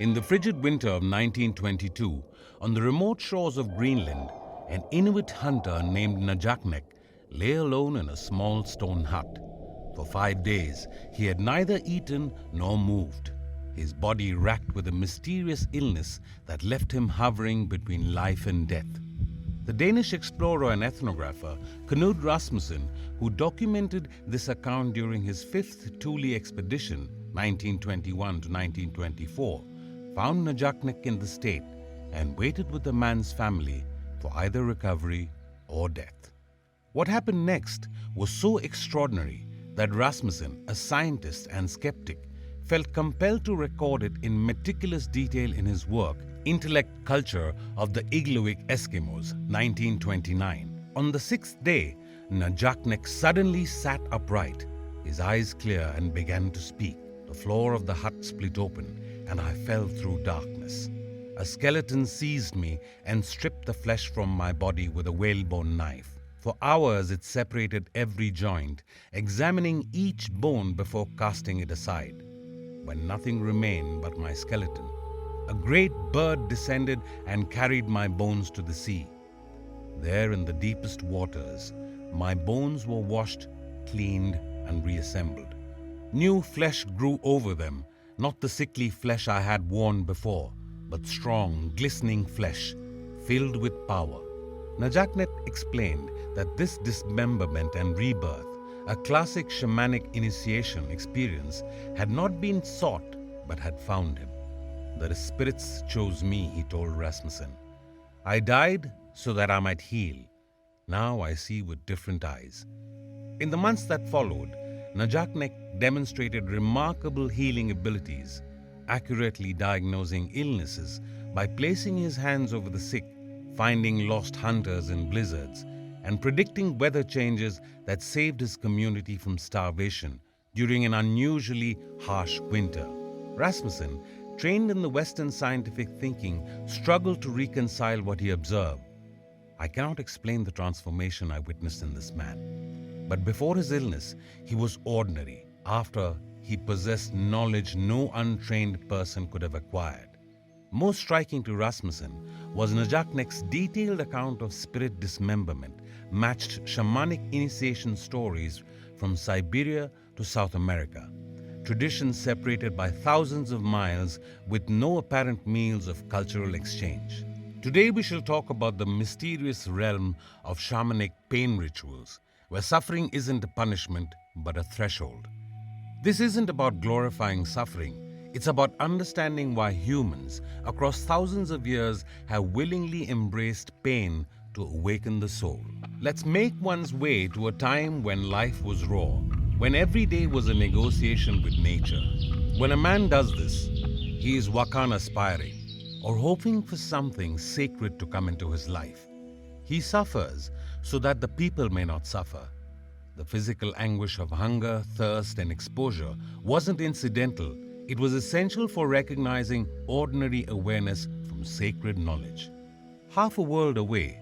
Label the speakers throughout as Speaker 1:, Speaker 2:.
Speaker 1: In the frigid winter of 1922, on the remote shores of Greenland, an Inuit hunter named Najagneq lay alone in a small stone hut. For 5 days, he had neither eaten nor moved, his body racked with a mysterious illness that left him hovering between life and death. The Danish explorer and ethnographer Knud Rasmussen, who documented this account during his 5th Thule expedition, 1921 to 1924, found Najagneq in the state and waited with the man's family for either recovery or death. What happened next was so extraordinary that Rasmussen, a scientist and skeptic, felt compelled to record it in meticulous detail in his work, Intellect Culture of the Inuit Eskimos, 1929. On the 6th day, Najagneq suddenly sat upright, his eyes clear, and began to speak. The floor of the hut split open, and I fell through darkness. A skeleton seized me and stripped the flesh from my body with a whalebone knife. For hours it separated every joint, examining each bone before casting it aside. When nothing remained but my skeleton, a great bird descended and carried my bones to the sea. There in the deepest waters, my bones were washed, cleaned, and reassembled. New flesh grew over them, not the sickly flesh I had worn before, but strong, glistening flesh, filled with power. Najagneq explained that this dismemberment and rebirth, a classic shamanic initiation experience, had not been sought but had found him. The spirits chose me, he told Rasmussen. I died so that I might heal. Now I see with different eyes. In the months that followed, Najagneq demonstrated remarkable healing abilities, accurately diagnosing illnesses by placing his hands over the sick, finding lost hunters in blizzards, and predicting weather changes that saved his community from starvation during an unusually harsh winter. Rasmussen, trained in the Western scientific thinking, struggled to reconcile what he observed. I cannot explain the transformation I witnessed in this man. But before his illness, he was ordinary. After, he possessed knowledge no untrained person could have acquired. Most striking to Rasmussen was Najagneq's detailed account of spirit dismemberment, matched shamanic initiation stories from Siberia to South America, traditions separated by thousands of miles with no apparent means of cultural exchange. Today we shall talk about the mysterious realm of shamanic pain rituals, where suffering isn't a punishment but a threshold. This isn't about glorifying suffering, it's about understanding why humans across thousands of years have willingly embraced pain to awaken the soul. Let's make one's way to a time when life was raw, when every day was a negotiation with nature. When a man does this, he is wakan aspiring, or hoping for something sacred to come into his life. He suffers so that the people may not suffer. The physical anguish of hunger, thirst, and exposure wasn't incidental. It was essential for recognizing ordinary awareness from sacred knowledge. Half a world away,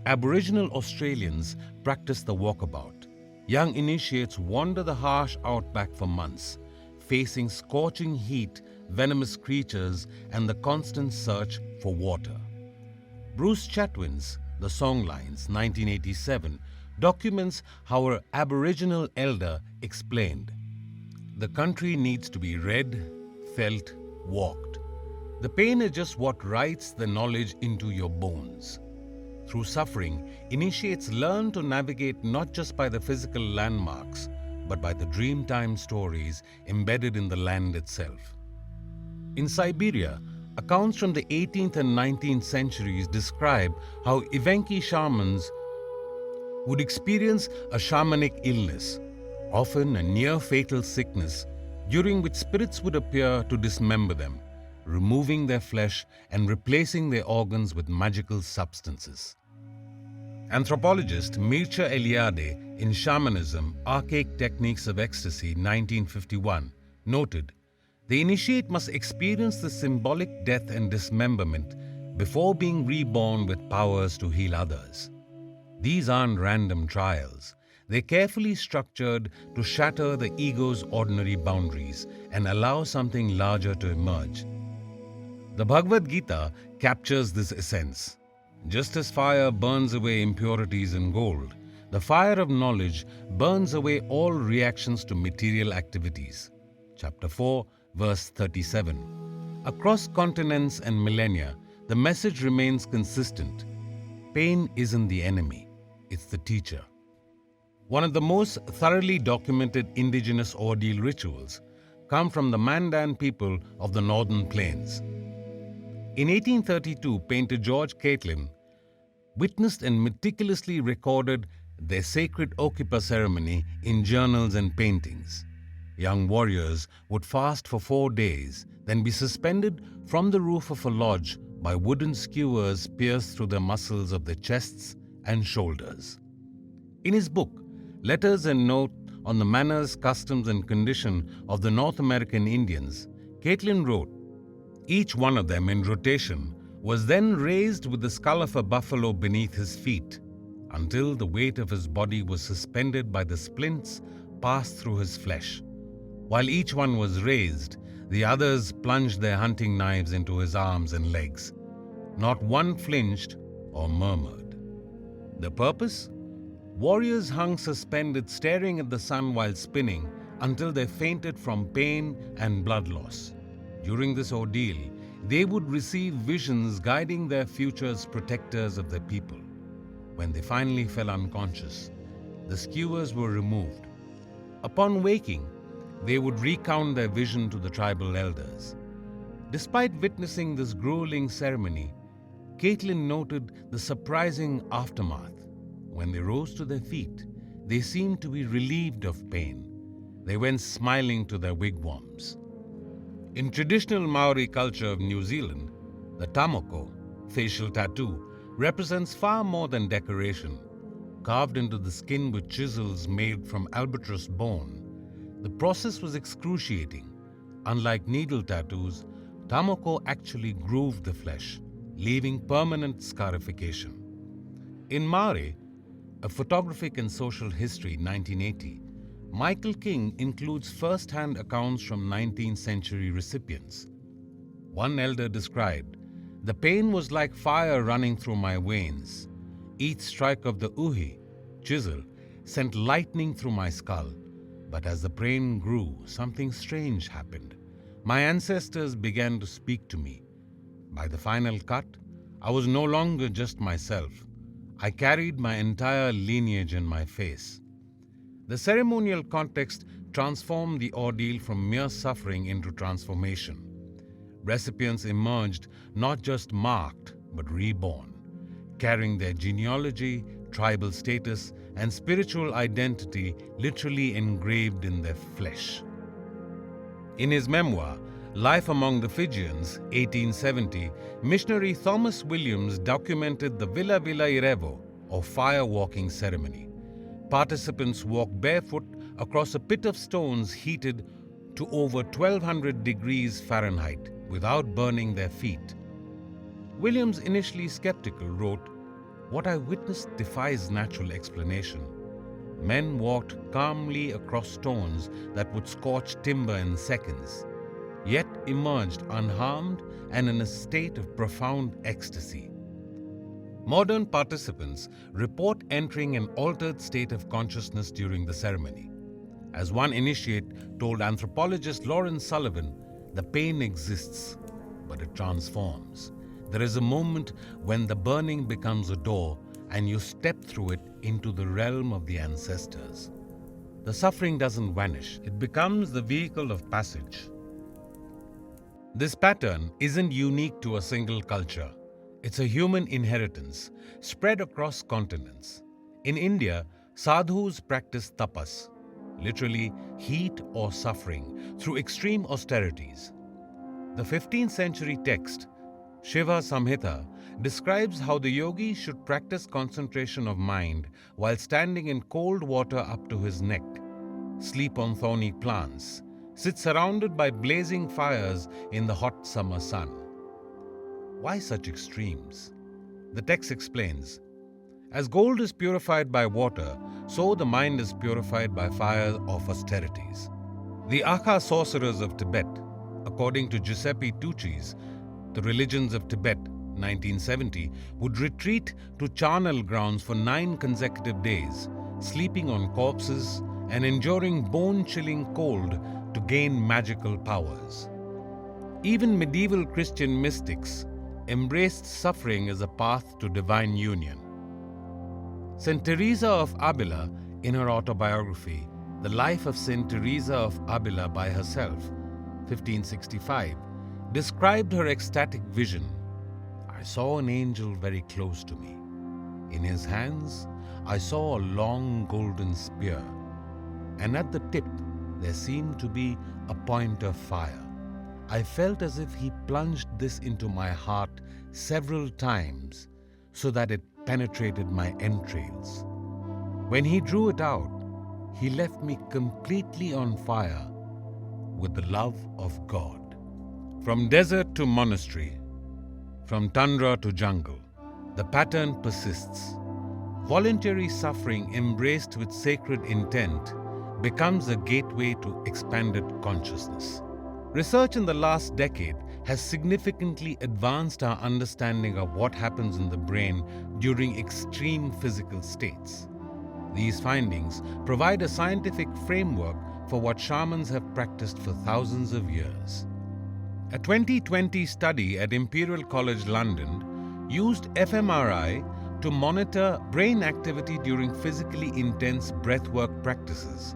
Speaker 1: Aboriginal Australians practice the walkabout. Young initiates wander the harsh outback for months, facing scorching heat, venomous creatures, and the constant search for water. Bruce Chatwin's The Songlines, 1987, documents how an Aboriginal elder explained, "The country needs to be read, felt, walked. The pain is just what writes the knowledge into your bones." Through suffering, initiates learn to navigate not just by the physical landmarks, but by the dreamtime stories embedded in the land itself. In Siberia, accounts from the 18th and 19th centuries describe how Evenki shamans would experience a shamanic illness, often a near-fatal sickness, during which spirits would appear to dismember them, removing their flesh and replacing their organs with magical substances. Anthropologist Mircea Eliade in Shamanism, Archaic Techniques of Ecstasy, 1951, noted, "The initiate must experience the symbolic death and dismemberment before being reborn with powers to heal others. These aren't random trials. They're carefully structured to shatter the ego's ordinary boundaries and allow something larger to emerge. The Bhagavad Gita captures this essence. Just as fire burns away impurities in gold, the fire of knowledge burns away all reactions to material activities. Chapter 4, verse 37. Across continents and millennia, the message remains consistent. Pain isn't the enemy, it's the teacher. One of the most thoroughly documented indigenous ordeal rituals come from the Mandan people of the northern plains. In 1832, painter George Catlin witnessed and meticulously recorded their sacred Okipa ceremony in journals and paintings. Young warriors would fast for 4 days, then be suspended from the roof of a lodge by wooden skewers pierced through the muscles of their chests and shoulders. In his book, Letters and Note on the Manners, Customs and Condition of the North American Indians, Catlin wrote, "Each one of them in rotation was then raised with the skull of a buffalo beneath his feet until the weight of his body was suspended by the splints passed through his flesh. While each one was raised, the others plunged their hunting knives into his arms and legs. Not one flinched or murmured. The purpose? Warriors hung suspended, staring at the sun while spinning until they fainted from pain and blood loss. During this ordeal, they would receive visions guiding their future as protectors of their people. When they finally fell unconscious, the skewers were removed. Upon waking, they would recount their vision to the tribal elders. Despite witnessing this grueling ceremony, Catlin noted the surprising aftermath. When they rose to their feet, they seemed to be relieved of pain. They went smiling to their wigwams. In traditional Māori culture of New Zealand, the tamoko, facial tattoo, represents far more than decoration. Carved into the skin with chisels made from albatross bone, the process was excruciating. Unlike needle tattoos, tamoko actually grooved the flesh, leaving permanent scarification. In Māori, A Photographic and Social History, 1980, Michael King includes first-hand accounts from 19th century recipients. One elder described, "The pain was like fire running through my veins. Each strike of the uhi, chisel, sent lightning through my skull. But as the pain grew, something strange happened. My ancestors began to speak to me. By the final cut, I was no longer just myself. I carried my entire lineage in my face." The ceremonial context transformed the ordeal from mere suffering into transformation. Recipients emerged not just marked, but reborn, carrying their genealogy, tribal status, and spiritual identity literally engraved in their flesh. In his memoir, Life Among the Fijians, 1870, missionary Thomas Williams documented the Vila Vila Irevo, or fire walking ceremony. Participants walk barefoot across a pit of stones heated to over 1200 degrees Fahrenheit without burning their feet. Williams, initially skeptical, wrote, "What I witnessed defies natural explanation. Men walked calmly across stones that would scorch timber in seconds, yet emerged unharmed and in a state of profound ecstasy." Modern participants report entering an altered state of consciousness during the ceremony. As one initiate told anthropologist Lawrence Sullivan, "The pain exists, but it transforms. There is a moment when the burning becomes a door and you step through it into the realm of the ancestors. The suffering doesn't vanish, it becomes the vehicle of passage." This pattern isn't unique to a single culture. It's a human inheritance spread across continents. In India, sadhus practice tapas, literally heat or suffering, through extreme austerities. The 15th century text, Shiva Samhita, describes how the yogi should practice concentration of mind while standing in cold water up to his neck, sleep on thorny plants, sit surrounded by blazing fires in the hot summer sun. Why such extremes? The text explains, "As gold is purified by water, so the mind is purified by fire of austerities." The Aka sorcerers of Tibet, according to Giuseppe Tucci's The Religions of Tibet, 1970, would retreat to charnel grounds for 9 consecutive days, sleeping on corpses and enduring bone-chilling cold to gain magical powers. Even medieval Christian mystics embraced suffering as a path to divine union. St. Teresa of Avila, in her autobiography, The Life of St. Teresa of Avila by Herself, 1565, described her ecstatic vision. I saw an angel very close to me. In his hands, I saw a long golden spear, and at the tip there seemed to be a point of fire. I felt as if he plunged this into my heart several times so that it penetrated my entrails. When he drew it out, he left me completely on fire with the love of God. From desert to monastery, from tundra to jungle, the pattern persists. Voluntary suffering embraced with sacred intent becomes a gateway to expanded consciousness. Research in the last decade has significantly advanced our understanding of what happens in the brain during extreme physical states. These findings provide a scientific framework for what shamans have practiced for thousands of years. A 2020 study at Imperial College London used fMRI to monitor brain activity during physically intense breathwork practices.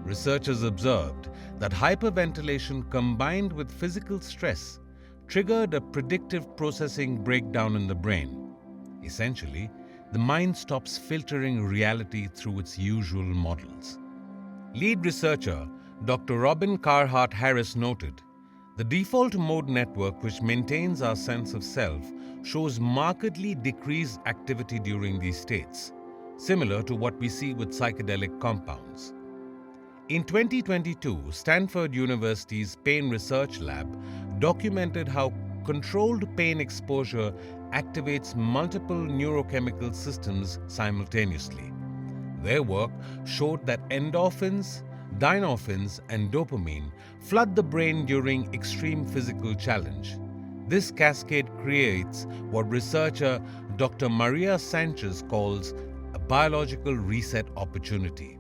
Speaker 1: Researchers observed that hyperventilation combined with physical stress triggered a predictive processing breakdown in the brain. Essentially, the mind stops filtering reality through its usual models. Lead researcher Dr. Robin Carhart Harris noted, the default mode network, which maintains our sense of self, shows markedly decreased activity during these states, similar to what we see with psychedelic compounds. In 2022, Stanford University's Pain Research Lab documented how controlled pain exposure activates multiple neurochemical systems simultaneously. Their work showed that endorphins, dynorphins, and dopamine flood the brain during extreme physical challenge. This cascade creates what researcher Dr. Maria Sanchez calls a biological reset opportunity,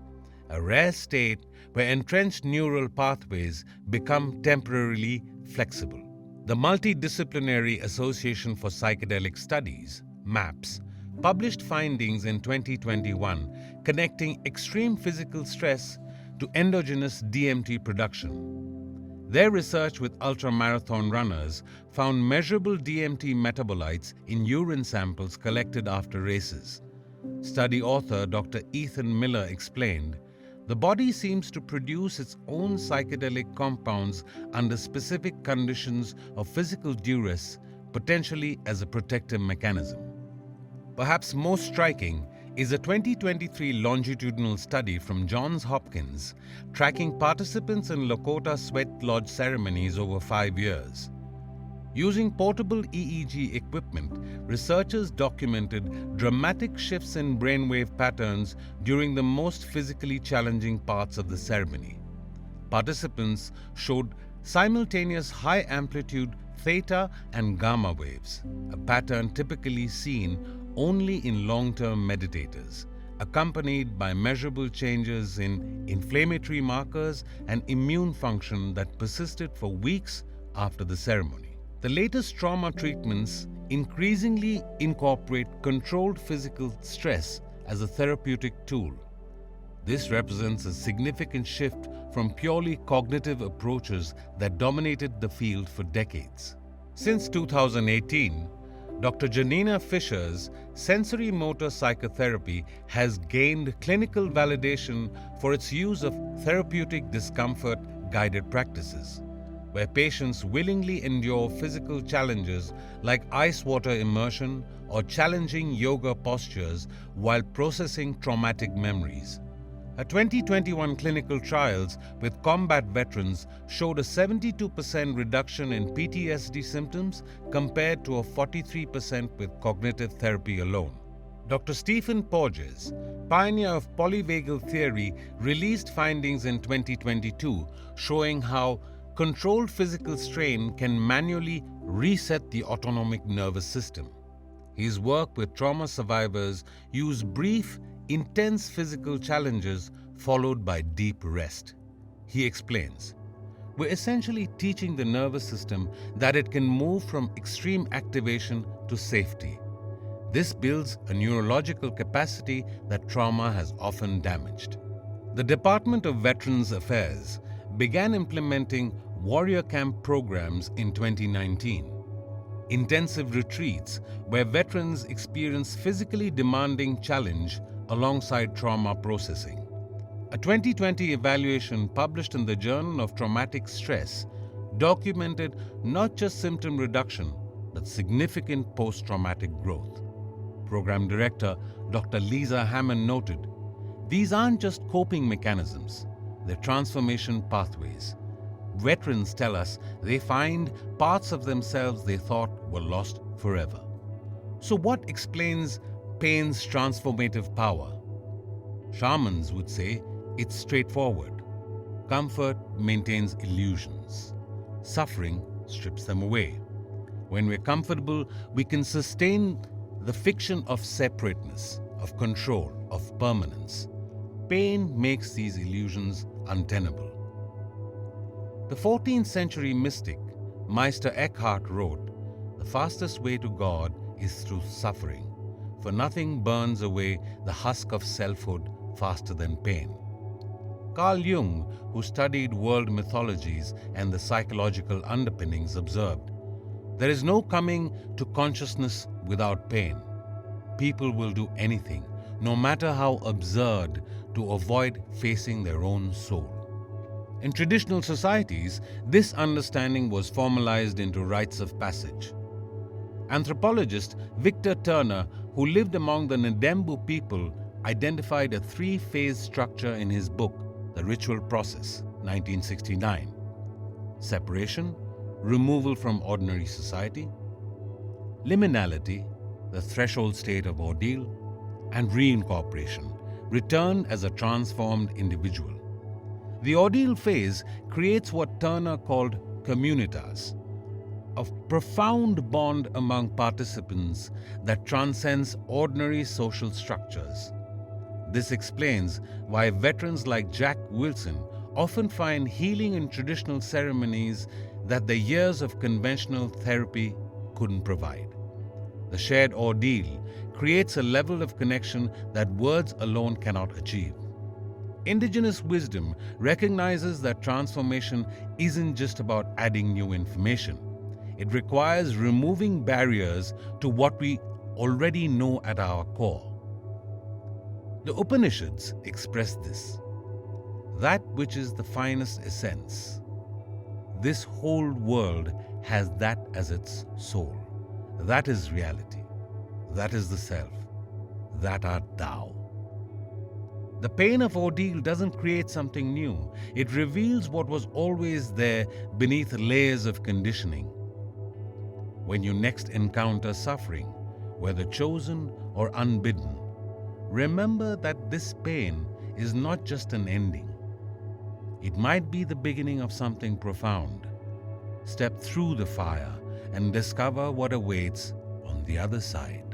Speaker 1: a rare state where entrenched neural pathways become temporarily flexible. The Multidisciplinary Association for Psychedelic Studies, MAPS, published findings in 2021 connecting extreme physical stress to endogenous DMT production. Their research with ultramarathon runners found measurable DMT metabolites in urine samples collected after races. Study author Dr. Ethan Miller explained, the body seems to produce its own psychedelic compounds under specific conditions of physical duress, potentially as a protective mechanism. Perhaps most striking is a 2023 longitudinal study from Johns Hopkins tracking participants in Lakota sweat lodge ceremonies over 5 years. Using portable EEG equipment, researchers documented dramatic shifts in brainwave patterns during the most physically challenging parts of the ceremony. Participants showed simultaneous high-amplitude theta and gamma waves, a pattern typically seen only in long-term meditators, accompanied by measurable changes in inflammatory markers and immune function that persisted for weeks after the ceremony. The latest trauma treatments increasingly incorporate controlled physical stress as a therapeutic tool. This represents a significant shift from purely cognitive approaches that dominated the field for decades. Since 2018, Dr. Janina Fisher's sensory-motor psychotherapy has gained clinical validation for its use of therapeutic discomfort-guided practices, where patients willingly endure physical challenges like ice-water immersion or challenging yoga postures while processing traumatic memories. A 2021 clinical trials with combat veterans showed a 72% reduction in PTSD symptoms compared to a 43% with cognitive therapy alone. Dr. Stephen Porges, pioneer of polyvagal theory, released findings in 2022 showing how controlled physical strain can manually reset the autonomic nervous system. His work with trauma survivors used brief, intense physical challenges followed by deep rest. He explains, "We're essentially teaching the nervous system that it can move from extreme activation to safety. This builds a neurological capacity that trauma has often damaged." The Department of Veterans Affairs began implementing warrior camp programs in 2019. Intensive retreats where veterans experience physically demanding challenge alongside trauma processing. A 2020 evaluation published in the Journal of Traumatic Stress documented not just symptom reduction, but significant post-traumatic growth. Program Director Dr. Lisa Hammond noted, "These aren't just coping mechanisms, they're transformation pathways. Veterans tell us they find parts of themselves they thought were lost forever." So what explains pain's transformative power? Shamans would say it's straightforward. Comfort maintains illusions. Suffering strips them away. When we're comfortable, we can sustain the fiction of separateness, of control, of permanence. Pain makes these illusions untenable. The 14th century mystic Meister Eckhart wrote, "The fastest way to God is through suffering, for nothing burns away the husk of selfhood faster than pain." Carl Jung, who studied world mythologies and the psychological underpinnings, observed, "There is no coming to consciousness without pain. People will do anything, no matter how absurd, to avoid facing their own soul." In traditional societies, this understanding was formalized into rites of passage. Anthropologist Victor Turner, who lived among the Ndembu people, identified a three-phase structure in his book, The Ritual Process, 1969. Separation, removal from ordinary society; liminality, the threshold state of ordeal; and reincorporation, return as a transformed individual. The ordeal phase creates what Turner called communitas, a profound bond among participants that transcends ordinary social structures. This explains why veterans like Jack Wilson often find healing in traditional ceremonies that the years of conventional therapy couldn't provide. The shared ordeal creates a level of connection that words alone cannot achieve. Indigenous wisdom recognizes that transformation isn't just about adding new information. It requires removing barriers to what we already know at our core. The Upanishads express this. That which is the finest essence. This whole world has that as its soul. That is reality. That is the self. That art thou. The pain of ordeal doesn't create something new. It reveals what was always there beneath layers of conditioning. When you next encounter suffering, whether chosen or unbidden, remember that this pain is not just an ending. It might be the beginning of something profound. Step through the fire and discover what awaits on the other side.